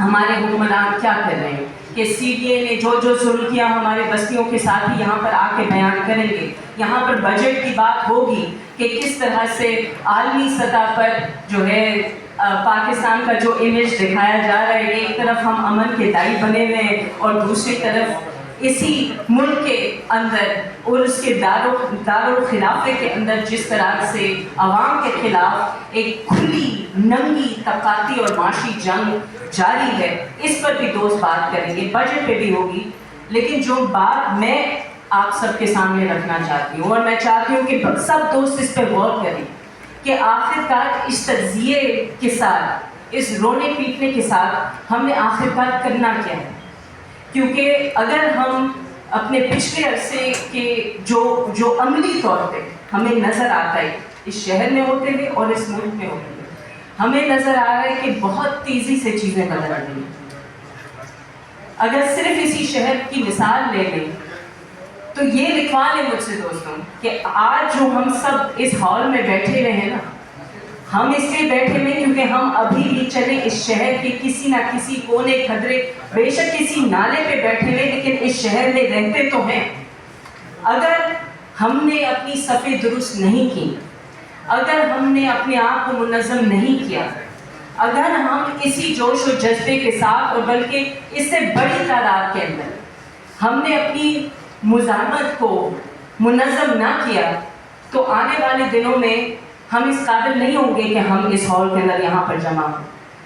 ہمارے حکمران کیا کر رہے ہیں، کہ سی ڈی اے نے جو جو ظلم کیا ہمارے بستیوں کے ساتھ ہی یہاں پر آ کے بیان کریں گے. یہاں پر بجٹ کی بات ہوگی کہ کس طرح سے عالمی سطح پر جو ہے پاکستان کا جو امیج دکھایا جا رہا ہے، ایک طرف ہم امن کے دائی بنے ہوئے ہیں اور دوسری طرف اسی ملک کے اندر اور اس کے دارالخلافے کے اندر جس طرح سے عوام کے خلاف ایک کھلی ننگی طبقاتی اور معاشی جنگ جاری ہے. اس پر بھی دوست بات کریں گے، بجٹ پہ بھی ہوگی. لیکن جو بات میں آپ سب کے سامنے رکھنا چاہتی ہوں، اور میں چاہتی ہوں کہ سب دوست اس پہ غور کریں کہ آخرکار اس تجزیے کے ساتھ، اس رونے پیٹنے کے ساتھ ہم نے آخرکار کرنا کیا ہے. کیونکہ اگر ہم اپنے پچھلے عرصے کے جو عملی طور پہ ہمیں نظر آتا ہے اس شہر میں ہوتے ہوئے اور اس ملک میں ہوتے ہوئے، ہمیں نظر آ رہا ہے کہ بہت تیزی سے چیزیں بدل رہی ہیں. اگر صرف اسی شہر کی مثال لے لیں تو یہ لکھوا لیں مجھ سے دوستوں کہ آج جو ہم سب اس ہال میں بیٹھے ہوئے ہیں نا، ہم اس لیے بیٹھے ہوئے کیونکہ ہم ابھی بھی چلے اس شہر کے کسی نہ کسی کونے کھدرے، بے شک کسی نالے پہ بیٹھے ہوئے، لیکن اس شہر میں رہتے تو ہیں. اگر ہم نے اپنی صفیں درست نہیں کی، اگر ہم نے اپنے آپ کو منظم نہیں کیا، اگر ہم اسی جوش و جذبے کے ساتھ اور بلکہ اس سے بڑی تعداد کے اندر ہم نے اپنی مزاحمت کو منظم نہ کیا، تو آنے والے دنوں میں ہم اس قابل نہیں ہوں گے کہ ہم اس ہال کے اندر یہاں پر جمع ہوں.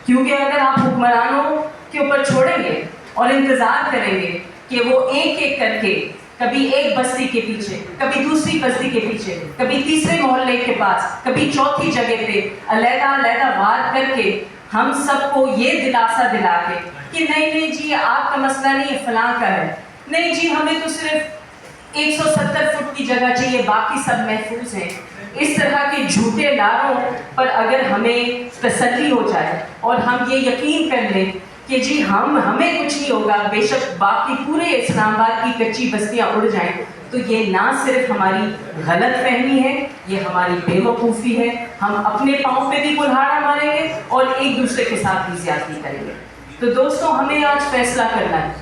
کیونکہ اگر آپ حکمرانوں کے اوپر چھوڑیں گے اور انتظار کریں گے کہ وہ ایک ایک کر کے کبھی ایک بستی کے پیچھے، کبھی دوسری بستی کے پیچھے، کبھی تیسرے محلے کے پاس، کبھی چوتھی جگہ پہ علیحدہ وار کر کے ہم سب کو یہ دلاسا دلا کے کہ نہیں جی آپ کا مسئلہ نہیں فلاں کا ہے، نہیں جی ہمیں تو صرف 170 فٹ کی جگہ چاہیے باقی سب محفوظ ہیں، اس طرح کے جھوٹے لاروں پر اگر ہمیں تسلی ہو جائے اور ہم یہ یقین کر لیں کہ جی ہمیں کچھ نہیں ہوگا، بے شک باقی پورے اسلام آباد کی کچی بستیاں اڑ جائیں، تو یہ نہ صرف ہماری غلط فہمی ہے، یہ ہماری بے وقوفی ہے. ہم اپنے پاؤں پہ بھی کلہاڑا ماریں گے اور ایک دوسرے کے ساتھ بھی زیادتی کریں گے. تو دوستوں ہمیں آج فیصلہ کرنا ہے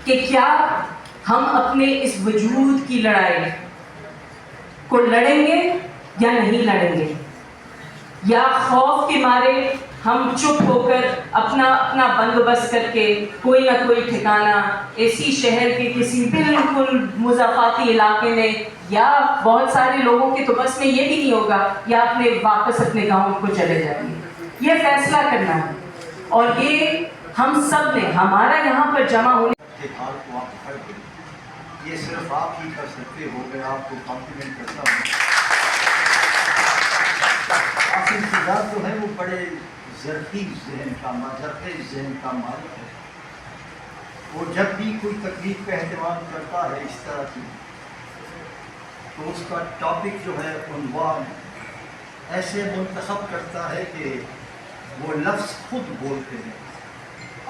کہ کیا ہم اپنے اس وجود کی لڑائی کو لڑیں گے یا نہیں لڑیں گے، یا خوف کے مارے ہم چپ ہو کر اپنا بندوبست کر کے کوئی نہ کوئی ٹھکانہ اسی شہر کے کسی بالکل مضافاتی علاقے میں، یا بہت سارے لوگوں کے تو بس میں یہ بھی نہیں ہوگا، یا اپنے واپس اپنے گاؤں کو چلے جائیں گے. یہ فیصلہ کرنا ہے اور یہ ہم سب نے ہمارا یہاں پر جمع ہونے یہ صرف آپ ہی کر سکتے ہو. میں آپ کو کمپلیمنٹ کرتا ہوں. آصم سجاد جو ہے وہ بڑے ظرفی ذہن کا مالک ہے. وہ جب بھی کوئی تقریب کا اہتمام کرتا ہے اس طرح کی، تو اس کا ٹاپک جو ہے عنوان ایسے منتخب کرتا ہے کہ وہ لفظ خود بولتے ہیں،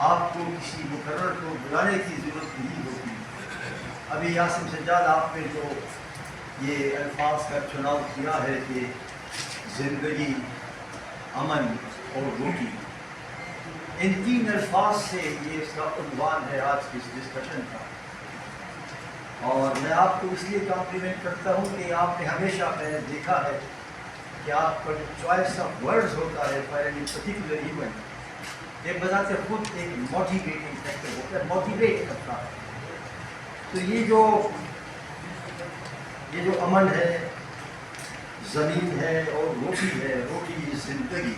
آپ کو کسی مقرر کو بلانے کی ضرورت نہیں ہوتی. ابھی آصم سجاد آپ نے جو یہ الفاظ کا چناؤ کیا ہے کہ زندگی، امن اور روٹی، ان تین الفاظ سے یہ اس کا عنوان ہے آج کی اس ڈسکشن کا. اور میں آپ کو اس لیے کمپلیمنٹ کرتا ہوں کہ آپ نے ہمیشہ میں نے دیکھا ہے کہ آپ کا جو چوائس آف ورڈز ہوتا ہے فار اینی پرٹیکولر ایونٹ، یہ بذات خود ایک موٹیویٹنگ فیکٹر ہوتا ہے، موٹیویٹ کرتا ہے. تو یہ جو امن ہے، زمین ہے اور روٹی ہے، روٹی زندگی،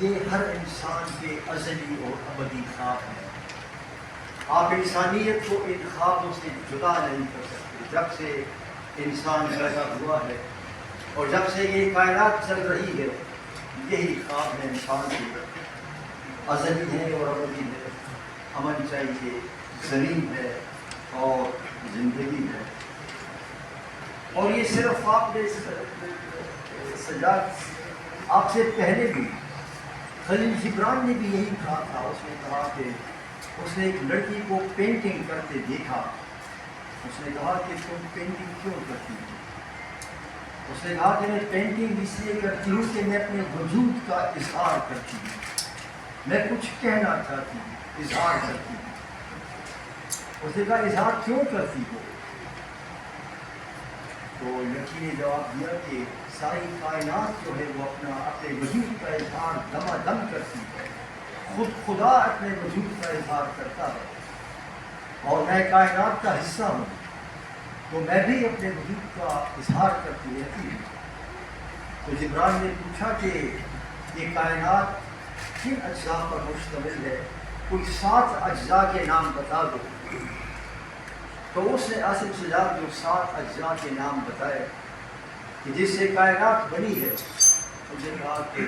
یہ ہر انسان کے ازلی اور ابدی خواب ہے. آپ انسانیت کو ان خوابوں سے جدا نہیں کر سکتے. جب سے انسان پیدا ہوا ہے اور جب سے یہ کائنات چل رہی ہے، یہی خواب ہے انسان کے، ازلی ہے اور ابدی ہے. امن چاہیے، زمین ہے اور زندگی ہے. اور یہ صرف آپ نے سجاد آپ سے پہلے بھی خلیل جبران نے بھی یہی کہا تھا. اس نے کہا کہ اس نے ایک لڑکی کو پینٹنگ کرتے دیکھا. اس نے کہا کہ تم پینٹنگ کیوں کرتی ہو؟ اس نے کہا کہ میں پینٹنگ اس لیے کرتی ہوں کہ میں اپنے وجود کا اظہار کرتی ہوں. میں کچھ کہنا چاہتی ہوں, اظہار کرتی ہوں. اس نے کہا اظہار کیوں کرتی ہو؟ تو لڑکی نے جواب دیا کہ ساری کائنات جو ہے وہ اپنے وجود کا اظہار دما دم کرتی ہے, خود خدا اپنے وجود کا اظہار کرتا ہے, اور میں کائنات کا حصہ ہوں, تو میں بھی اپنے وجود کا اظہار کرتی رہتی ہوں. تو جبرائیل نے پوچھا کہ یہ کائنات کن اجزاء پر مشتمل ہے, کوئی 7 اجزاء کے نام بتا دو. تو اس نے آصف سجاد جو 7 اجزاء کے نام بتائے کہ جس سے کائنات بنی ہے. اس نے کہا کہ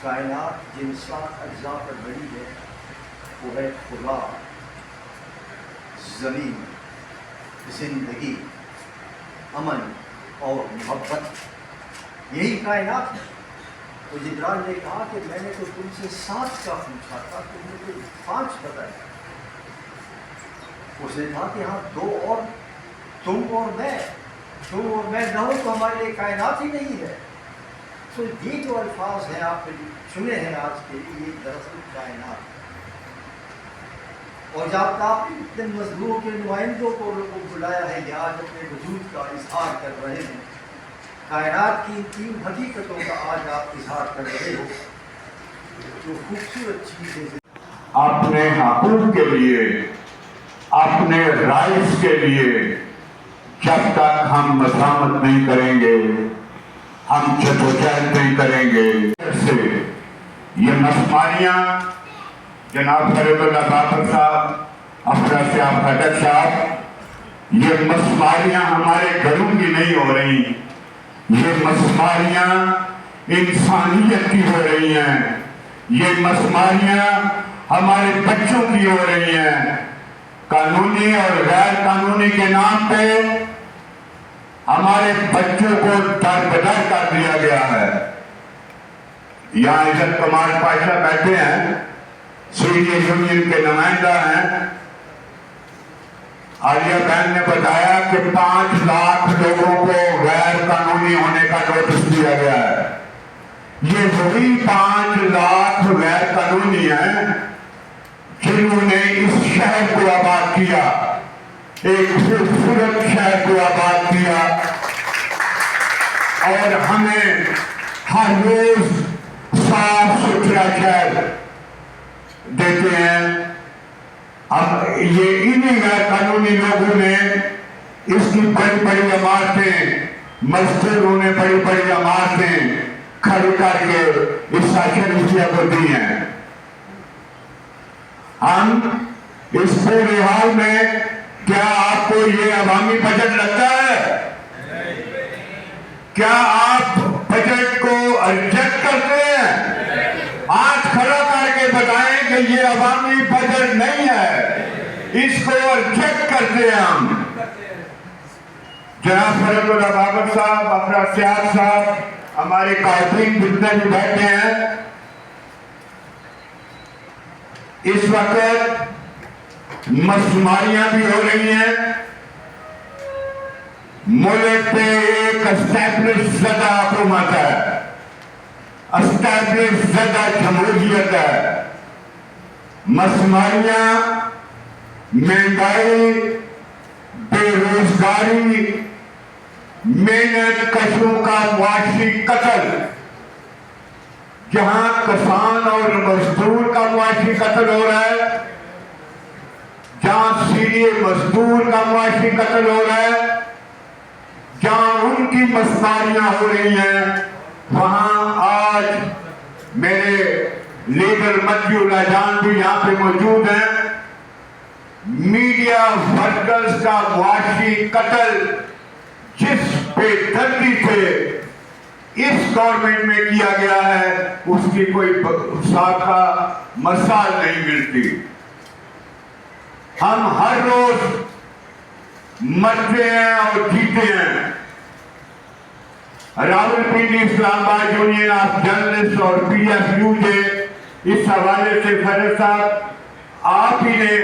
کائنات جن 7 اجزاء پر بنی ہے وہ ہے خدا, زمین, زندگی, امن اور محبت. یہی کائنات ہے. تو جبرائیل نے کہا کہ میں نے تو تم سے 7 کا پوچھا تھا, تم نے تو 5 بتایا. اس نے کہا کہ ہاں 2 اور تم اور میں نہ ہو تو ہمارے لیے کائنات ہی نہیں ہے. تو یہ جو الفاظ ہیں آپ نے چنے ہیں آج کے لیے, یہ دراصل کائنات ہے. اور جب آپ نے اتنے مظلوموں کے نمائندوں کو بلایا ہے کہ آج اپنے وجود کا اظہار کر رہے ہیں, کائنات کی 3 حقیقتوں کا آج آپ اظہار کر رہے ہو, جو خوبصورت چیزیں اپنے حقوق کے لیے, اپنے رائٹس کے لیے جب تک ہم مزاحمت نہیں کریں گے, ہم جدوجہد نہیں کریں گے. یہ مسماریاں جناب فرید اللہ بابر صاحب, افرا صاحب, خٹک صاحب, یہ مسماریاں ہمارے گھروں کی نہیں ہو رہی, یہ مسماریاں انسانیت کی ہو رہی ہیں, یہ مسماریاں ہمارے بچوں کی ہو رہی ہیں. قانونی اور غیر قانونی کے نام پہ ہمارے بچوں کو دربدر کر دیا گیا ہے. یہاں عزت کمار پاشا بیٹھے ہیں, سینئر یونین کے نمائندہ ہیں. عالیہ بہن نے بتایا کہ 5 لاکھ لوگوں کو غیر قانونی ہونے کا نوٹس دیا گیا ہے. یہ وہی 5 لاکھ غیر قانونی ہیں جنہوں نے اس شہر کو آباد کیا, ایک خوبصورت شہر کو آباد کیا, اور ہمیں ہر روز صاف ستھرا شہر دیتے ہیں. اب یہ انہیں غیر قانونی لوگوں نے اس کی بڑی بڑی عمارتیں, مزدوروں نے بڑی بڑی عمارتیں کھڑی کر کے اس شریفیہ کو دی ہیں. ہم اس پورے حال میں, کیا آپ کو یہ عوامی بجٹ لگتا ہے؟ کیا آپ بجٹ کو ریجیکٹ کرتے ہیں؟ ہاتھ کھڑا کر کے بتائیں کہ یہ عوامی بجٹ نہیں ہے, اس کو ریجیکٹ کرتے ہیں ہم. جناب فرید اللہ بابر صاحب, افرا صاحب صاحب, ہمارے قائدین جتنے بھی بیٹھے ہیں, اس وقت مسماریاں بھی ہو رہی ہیں. ملک پہ ایک اسٹیبلش زدہ حکومت ہے, اسٹیبلش زدہ جمہوریت ہے. مسماریاں, مہنگائی, بے روزگاری, محنت کشوں کا معاشی قتل, جہاں کسان اور مزدور کا معاشی قتل ہو رہا ہے, جہاں سیریے مزدور کا معاشی قتل ہو رہا ہے, جہاں ان کی مسماریاں ہو رہی ہیں, وہاں آج میرے لیڈر مدی اللہ جان بھی یہاں پہ موجود ہیں. میڈیا ورکرز کا معاشی قتل جس بے دردی سے اس گورنمنٹ میں کیا گیا ہے, اس کی کوئی سابقہ مثال نہیں ملتی. ہم ہر روز مرتے ہیں اور جیتے ہیں. راولپنڈی اسلام آباد یونین آف جرنلسٹ اور پی ایف یو کے اس حوالے سے فرید صاحب, آپ ہی نے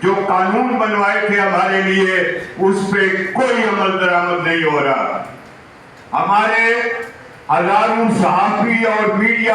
جو قانون بنوائے تھے ہمارے لیے, اس پہ کوئی عمل درآمد نہیں ہو رہا. ہمارے ہزاروں صحافی اور میڈیا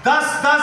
10-10,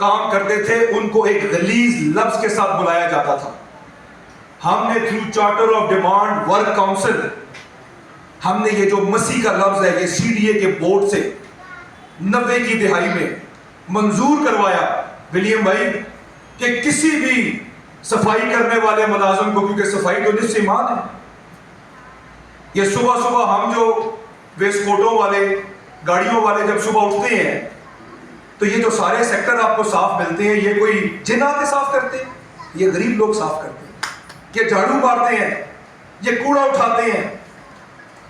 کام کرتے تھے ان کو ایک غلیظ لفظ کے ساتھ بلایا جاتا تھا. ہم نے through charter of demand work council ہم نے یہ جو مسیح کا لفظ ہے یہ CDA کے بورڈ سے 90 کی دہائی میں منظور کروایا ولیم بھائی کہ کسی بھی صفائی کرنے والے ملازم کو, کیونکہ صفائی تو نصف ایمان ہے, یہ صبح صبح ہم جو ویسٹ کوٹوں والے گاڑیوں والے جب صبح اٹھتے ہیں تو یہ جو سارے سیکٹر آپ کو صاف ملتے ہیں, یہ کوئی جن آتے صاف کرتے ہیں, یہ غریب لوگ صاف کرتے ہیں, یہ جھاڑو مارتے ہیں, یہ کوڑا اٹھاتے ہیں,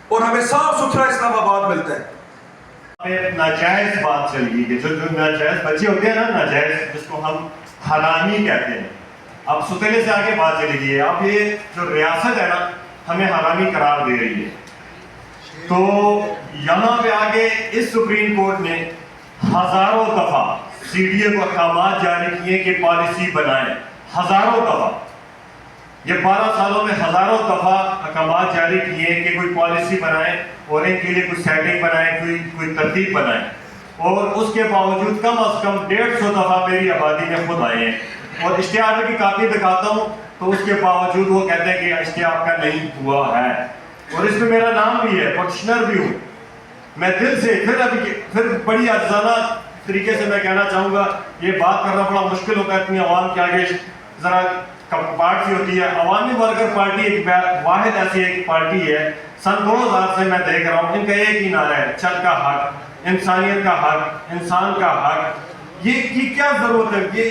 اور ہمیں صاف ستھرا اسلام آباد ملتا ہے. ناجائز بات چلی گئی, جو ناجائز بچے ہوتے ہیں نا, ناجائز جس کو ہم حرامی کہتے ہیں. اب ستلے سے آگے بات چلی گئی ہے. اب یہ جو ریاست ہے نا ہمیں حرامی قرار دے رہی ہے. تو یہاں پہ آگے اس سپریم کورٹ نے ہزاروں دفعہ CDA کو احکامات جاری کیے کہ پالیسی بنائیں, ہزاروں دفعہ. یہ 12 سالوں میں ہزاروں دفعہ احکامات جاری کیے کہ کوئی پالیسی بنائیں اور ان کے لیے کوئی سیٹنگ بنائیں, کوئی ترتیب بنائیں, اور اس کے باوجود کم از کم 150 دفعہ میری آبادی میں خود آئے ہیں. اور اشتہار کی کاپی دکھاتا ہوں تو اس کے باوجود وہ کہتے ہیں کہ اشتہار آپ کا نہیں ہوا ہے, اور اس میں میرا نام بھی ہے, پٹیشنر بھی ہوں. میں دل سے پھر بڑی عاجزانہ طریقے سے میں کہنا چاہوں گا, یہ بات کرنا بڑا مشکل ہوتا ہے اتنی عوام کے آگے, ذرا کپاٹ سی ہوتی ہے. عوامی ورکر پارٹی ایک واحد ایسی ایک پارٹی ہے, سن 2000 سے میں دیکھ رہا ہوں, ان کا ایک ہی نعرہ ہے, چھت کا حق, انسانیت کا حق, انسان کا حق. یہ کی کیا ضرورت ہے یہ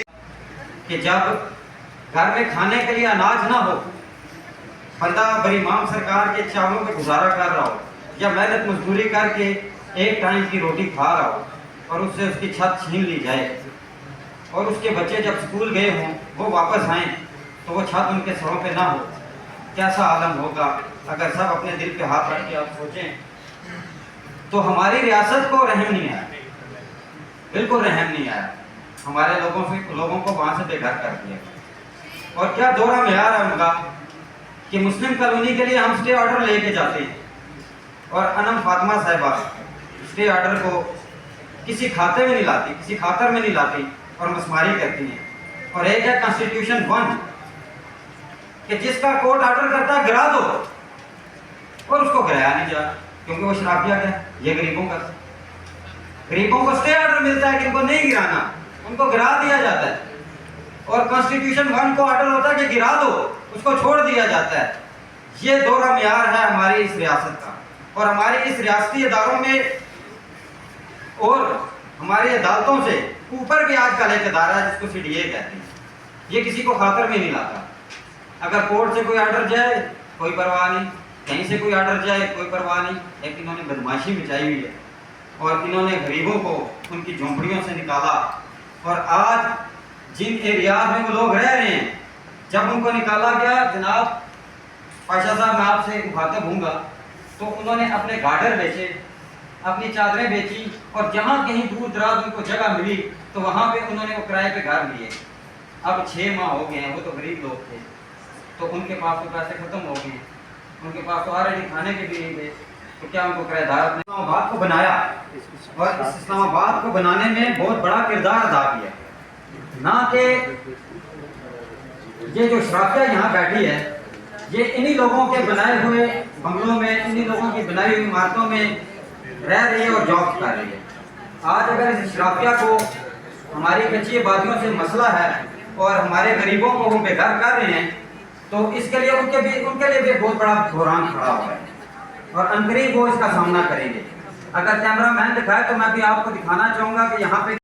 کہ جب گھر میں کھانے کے لیے اناج نہ ہو, بندہ بریمام سرکار کے چاولوں پہ گزارا کر رہا ہو, یا محنت مزدوری کر کے ایک ٹائم کی روٹی کھا رہا ہو, اور اس سے اس کی چھت چھین لی جائے, اور اس کے بچے جب اسکول گئے ہوں وہ واپس آئیں تو وہ چھت ان کے سروں پہ نہ ہو, کیسا عالم ہوگا اگر سب اپنے دل پہ ہاتھ رکھ کے آپ سوچیں. تو ہماری ریاست کو رحم نہیں آیا, بالکل رحم نہیں آیا. ہمارے لوگوں کو وہاں سے بے گھر کر دیا. اور کیا دورہ معیار ہے ان کا کہ مسلم کالونی کے لیے ہم اسٹے آرڈر لے کے جاتے ہیں, اور انم فاطمہ صاحبہ اسٹے آرڈر کو کسی کھاتے میں نہیں لاتی, کسی خاطر میں نہیں لاتی, اور مسماری کرتی ہیں. اور ایک ہے کانسٹیٹیوشن 1 کہ جس کا کورٹ آرڈر کرتا ہے گرا دو, اور اس کو گرایا نہیں جا, کیونکہ وہ شرافیہ کیا ہے, یہ غریبوں کو اسٹے آرڈر ملتا ہے کہ ان کو نہیں گرانا, ان کو گرا دیا جاتا ہے. اور کانسٹیٹیوشن 1 کو آرڈر ہوتا ہے کہ گرا دو, اس کو چھوڑ دیا جاتا ہے. یہ دورہ معیار ہے ہماری اس ریاست کا, اور ہماری اس ریاستی اداروں میں اور ہماری عدالتوں سے اوپر بھی آج کل ایک ادارہ ہے جس کو CDA کہتے ہیں. یہ کسی کو خاطر میں نہیں لاتا. اگر کورٹ سے کوئی آرڈر جائے کوئی پرواہ نہیں, کہیں سے کوئی آرڈر جائے کوئی پرواہ نہیں. لیکن انہوں نے بدماشی مچائی ہوئی ہے, اور انہوں نے غریبوں کو ان کی جھونپڑیوں سے نکالا. اور آج جن ایریاز میں وہ لوگ رہ رہے ہیں, جب ان کو نکالا گیا, جناب پاشا صاحب میں آپ سے مخاطب ہوں گا, تو انہوں نے اپنے گارڈر بیچے, اپنی چادریں بیچی, اور جہاں کہیں دور دراز ان کو جگہ ملی تو وہاں پہ انہوں نے وہ کرائے پہ گھر لیے. اب 6 ماہ ہو گئے ہیں, وہ تو غریب لوگ تھے, تو ان کے پاس تو پیسے ختم ہو گئے, ان کے پاس تو آلریڈی کھانے کے بھی نہیں تھے, تو کیا ان کو کرایہ دار نے اسلام آباد کو بنایا, اور اس اسلام آباد کو بنانے میں بہت بڑا کردار ادا کیا. نہ کہ یہ جو شرافیہ یہاں بیٹھی ہے, یہ انہی لوگوں کے بنائے ہوئے بنگلوں میں, انہی لوگوں کی بنائی ہوئی عمارتوں میں رہ رہی ہے اور جاب کر رہی ہے. آج اگر اس شرافیہ کو ہماری کچی آبادیوں سے مسئلہ ہے اور ہمارے غریبوں کو وہ بے گھر کر رہے ہیں, تو اس کے لیے ان کے لیے بھی بہت بڑا بحران کھڑا ہوا ہے, اور عنقریب وہ اس کا سامنا کریں گے. اگر کیمرہ مین دکھائے تو میں بھی آپ کو دکھانا چاہوں گا کہ یہاں پہ